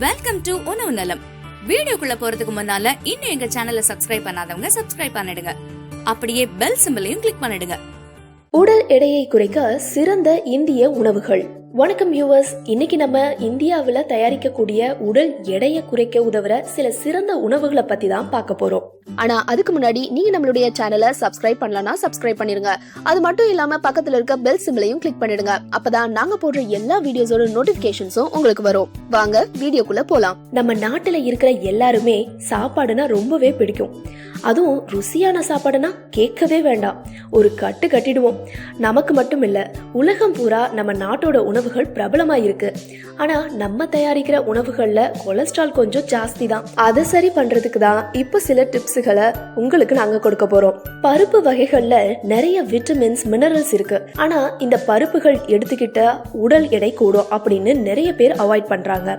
Welcome to உணவு நலம். வீடியோக்குள்ள போறதுக்கு முன்னால இன்னும் எங்க சேனலை சப்ஸ்கிரைப் பண்ணாதவங்க சப்ஸ்கிரைப் பண்ணிடுங்க. அப்படியே பெல் சிம்பலையும் கிளிக் பண்ணிடுங்க. உடல் எடையை குறைக்க சிறந்த இந்திய உணவுகள். வணக்கம் வியூவர்ஸ், இன்னைக்கு நம்ம இந்தியாவில் தயாரிக்கக்கூடிய உடல் எடையை குறைக்க உதவுற சில சிறந்த உணவுகளை பத்தி தான் பார்க்க போறோம். ஆனா அதுக்கு முன்னாடி நீங்க நம்மளுடைய சேனலை சப்ஸ்கிரைப் பண்ணலனா சப்ஸ்கிரைப் பண்ணிருங்க. அது மட்டும் இல்லாம பக்கத்துல இருக்க பெல் சிம்பலையும் கிளிக் பண்ணிடுங்க. அப்பதான் நாங்க போடுற எல்லா வீடியோஸோட நோட்டிபிகேஷன்ஸும் உங்களுக்கு வரும். வாங்க வீடியோக்குள்ள போலாம். நம்ம நாட்டுல இருக்கிற எல்லாருமே சாப்பாடுனா ரொம்பவே பிடிக்கும். அதுவும் ருசியான சாப்பாடுனா கேட்கவே வேண்டாம், ஒரு கட்டு கட்டிடுவோம். நமக்கு மட்டும் இல்ல, உலகம் பூரா நம்ம நாட்டோட உணவுகள் பிரபலமா இருக்கு. ஆனா நம்ம தயாரிக்கிற உணவுகள்ல கொலஸ்ட்ரால் கொஞ்சம் ஜாஸ்தி தான். அதை சரி பண்றதுக்கு தான் இப்ப சில டிப்ஸுகளை உங்களுக்கு நாங்க கொடுக்க போறோம். பருப்பு வகைகள்ல நிறைய விட்டமின்ஸ், மினரல்ஸ் இருக்கு. ஆனா இந்த பருப்புகள் எடுத்துக்கிட்ட உடல் எடை கூடும் அப்படின்னு நிறைய பேர் அவாய்ட் பண்றாங்க.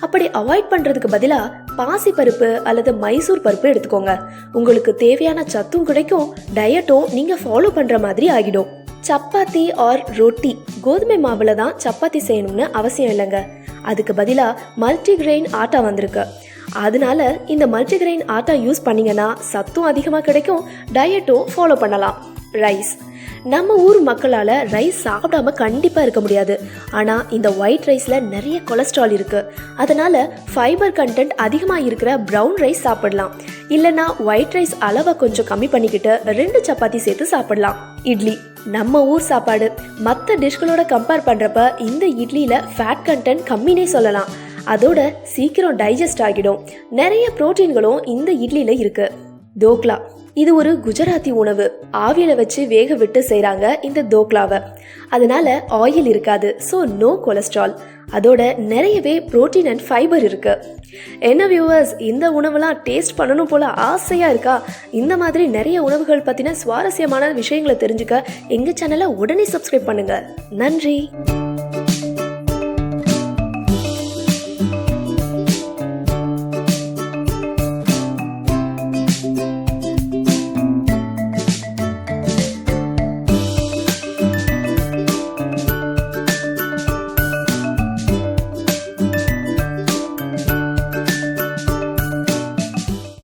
அப்படி அவாய்ட் பண்றதுக்கு பதிலா பாசி பருப்பு அல்லது மைசூர் பருப்பு எடுத்துக்கோங்க. உங்களுக்கு தேவையான சத்தும் கிடைக்கும், டயட்டும் நீங்க ஃபாலோ பண்ற மாதிரி ஆகிடும். சப்பாத்தி ஆர் ரொட்டி, கோதுமை மாவுல தான் சப்பாத்தி செய்யணும்னு அவசியம் இல்லைங்க. அதுக்கு பதிலா மல்டிகிரெயின் ஆட்டா வந்திருக்கு. அதனால இந்த மல்டிகிரெயின் ஆட்டா யூஸ் பண்ணீங்கன்னா சத்தும் அதிகமா கிடைக்கும், டயட்டும் ஃபாலோ பண்ணலாம். ரைஸ், நம்ம ஊர் மக்களால ரைஸ் சாப்பிடாம கண்டிப்பா இருக்க முடியாது. ஆனா இந்த ஒயிட் ரைஸ்ல நிறைய கொலஸ்ட்ரால் இருக்கு. அதனால ஃபைபர் கண்டென்ட் அதிகமா இருக்கிற பிரவுன் ரைஸ் சாப்பிடலாம். இல்லனா ஒயிட் ரைஸ் அளவை கொஞ்சம் கம்மி பண்ணிக்கிட்டு 2 சப்பாத்தி சேர்த்து சாப்பிடலாம். இட்லி, நம்ம ஊர் சாப்பாடு. மற்ற டிஷ்களோட கம்பேர் பண்றப்ப இந்த இட்லியில ஃபேட் கண்டென்ட் கம்மினே சொல்லலாம். அதோட சீக்கிரம் டைஜஸ்ட் ஆகிடும். நிறைய புரோட்டீன்களும் இந்த இட்லியில இருக்கு. தோக்லா, இது ஒரு குஜராத்தி உணவு. ஆவியில வச்சு வேக விட்டு செய்றாங்க இந்த தோக்லாவை. அதனால ஆயில் இருக்காது, ஸோ நோ கொலஸ்ட்ரால். அதோட நிறையவே புரோட்டீன் அண்ட் ஃபைபர் இருக்கு. என்ன வியூவர்ஸ், இந்த உணவெல்லாம் டேஸ்ட் பண்ணணும் போல ஆசையா இருக்கா? இந்த மாதிரி நிறைய உணவுகள் பத்தின சுவாரஸ்யமான விஷயங்களை தெரிஞ்சுக்க எங்க சேனலை உடனே சப்ஸ்கிரைப் பண்ணுங்க. நன்றி.